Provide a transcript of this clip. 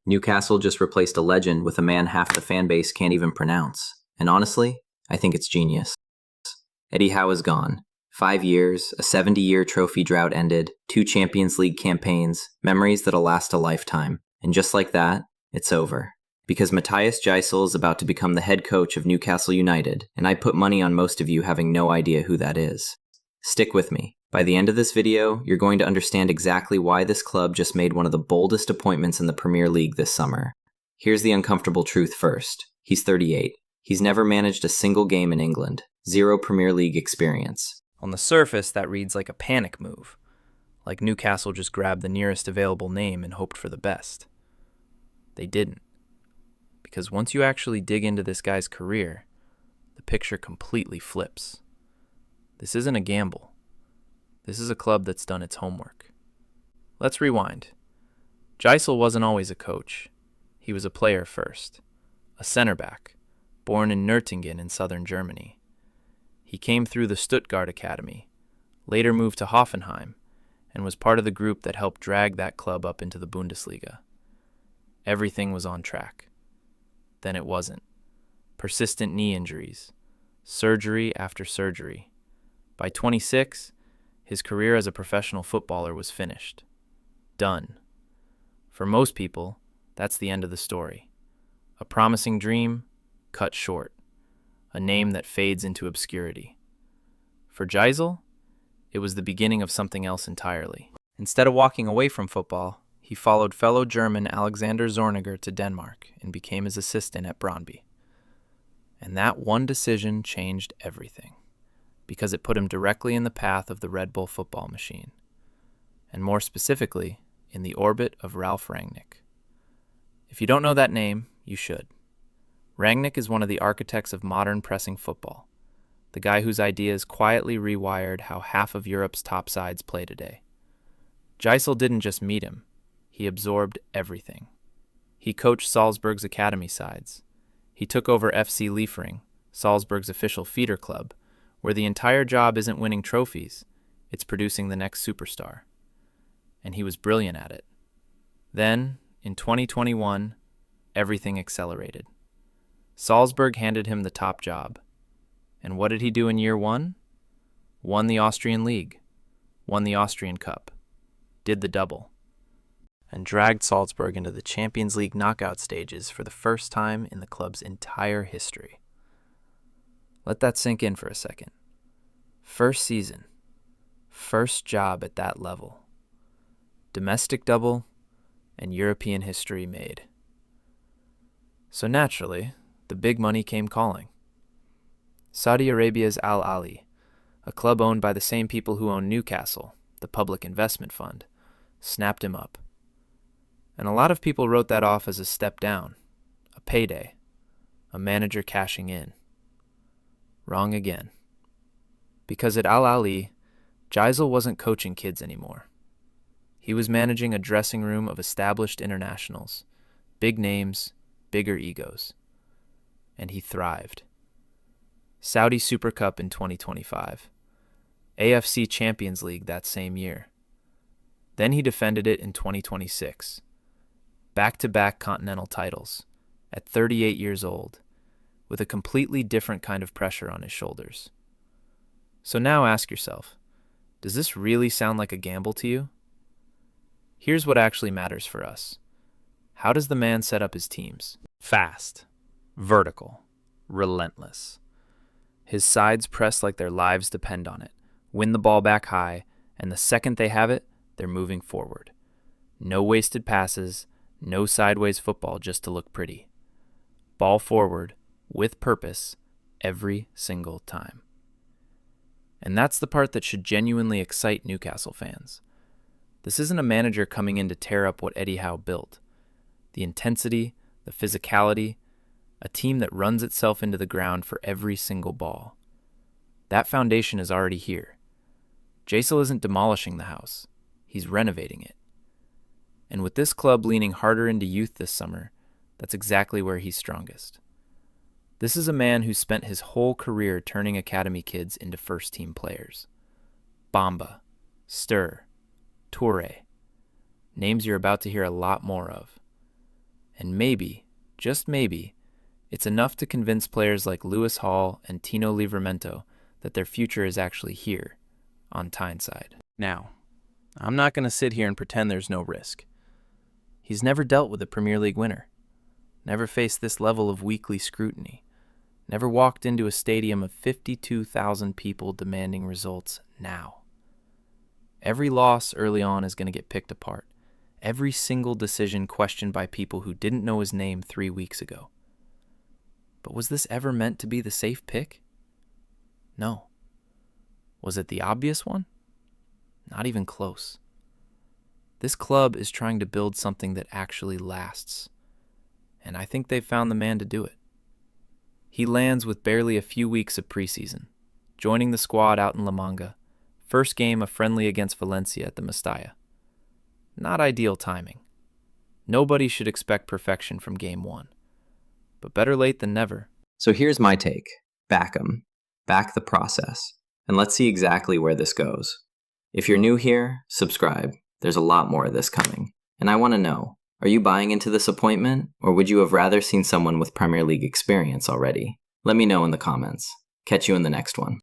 Newcastle just replaced a legend with a man half the fan base can't even pronounce. And honestly, I think it's genius. Eddie Howe is gone. 5 years, a 70-year trophy drought ended, 2 Champions League campaigns, memories that'll last a lifetime. And just like that, it's over. Because Matthias Jaissle is about to become the head coach of Newcastle United, and I put money on most of you having no idea who that is. Stick with me. By the end of this video, you're going to understand exactly why this club just made one of the boldest appointments in the Premier League this summer. Here's the uncomfortable truth first. He's 38. He's never managed a single game in England. 0 Premier League experience. On the surface, that reads like a panic move. Like Newcastle just grabbed the nearest available name and hoped for the best. They didn't. Because once you actually dig into this guy's career, the picture completely flips. This isn't a gamble. This is a club that's done its homework. Let's rewind. Jaissle wasn't always a coach. He was a player first. A center back, born in Nürtingen in southern Germany. He came through the Stuttgart Academy, later moved to Hoffenheim, and was part of the group that helped drag that club up into the Bundesliga. Everything was on track. Then it wasn't. Persistent knee injuries, surgery after surgery. By 26, his career as a professional footballer was finished. Done. For most people, that's the end of the story. A promising dream, cut short. A name that fades into obscurity. For Jaissle, it was the beginning of something else entirely. Instead of walking away from football, he followed fellow German Alexander Zorniger to Denmark and became his assistant at Brøndby. And that one decision changed everything, because it put him directly in the path of the Red Bull football machine, and more specifically, in the orbit of Ralf Rangnick. If you don't know that name, you should. Rangnick is one of the architects of modern pressing football, the guy whose ideas quietly rewired how half of Europe's top sides play today. Jaissle didn't just meet him, he absorbed everything. He coached Salzburg's academy sides. He took over FC Liefering, Salzburg's official feeder club, where the entire job isn't winning trophies, it's producing the next superstar. And he was brilliant at it. Then, in 2021, everything accelerated. Salzburg handed him the top job. And what did he do in year 1? Won the Austrian League, won the Austrian Cup, did the double, and dragged Salzburg into the Champions League knockout stages for the first time in the club's entire history. Let that sink in for a second. First season, first job at that level. Domestic double, and European history made. So naturally, the big money came calling. Saudi Arabia's Al-Ahli, a club owned by the same people who own Newcastle, the public investment fund, snapped him up. And a lot of people wrote that off as a step down, a payday, a manager cashing in. Wrong again. Because at Al-Ahli, Jaissle wasn't coaching kids anymore. He was managing a dressing room of established internationals, big names, bigger egos. And he thrived. Saudi Super Cup in 2025. AFC Champions League that same year. Then he defended it in 2026. Back-to-back continental titles, at 38 years old, with a completely different kind of pressure on his shoulders. So now ask yourself, does this really sound like a gamble to you? Here's what actually matters for us. How does the man set up his teams? Fast, vertical, relentless. His sides press like their lives depend on it, win the ball back high, and the second they have it, they're moving forward. No wasted passes, no sideways football just to look pretty. Ball forward, with purpose, every single time. And that's the part that should genuinely excite Newcastle fans. This isn't a manager coming in to tear up what Eddie Howe built. The intensity, the physicality, a team that runs itself into the ground for every single ball. That foundation is already here. Jaissle isn't demolishing the house. He's renovating it. And with this club leaning harder into youth this summer, that's exactly where he's strongest. This is a man who spent his whole career turning academy kids into first-team players. Bamba, Stur, Toure. Names you're about to hear a lot more of. And maybe, just maybe, it's enough to convince players like Lewis Hall and Tino Livramento that their future is actually here, on Tyneside. Now, I'm not going to sit here and pretend there's no risk. He's never dealt with a Premier League winner, never faced this level of weekly scrutiny, never walked into a stadium of 52,000 people demanding results now. Every loss early on is going to get picked apart. Every single decision questioned by people who didn't know his name 3 weeks ago. But was this ever meant to be the safe pick? No. Was it the obvious one? Not even close. This club is trying to build something that actually lasts. And I think they've found the man to do it. He lands with barely a few weeks of preseason, joining the squad out in La Manga. First game a friendly against Valencia at the Mestalla. Not ideal timing. Nobody should expect perfection from game one. But better late than never. So here's my take. Back 'em. Back the process. And let's see exactly where this goes. If you're new here, subscribe. There's a lot more of this coming. And I want to know, are you buying into this appointment, or would you have rather seen someone with Premier League experience already? Let me know in the comments. Catch you in the next one.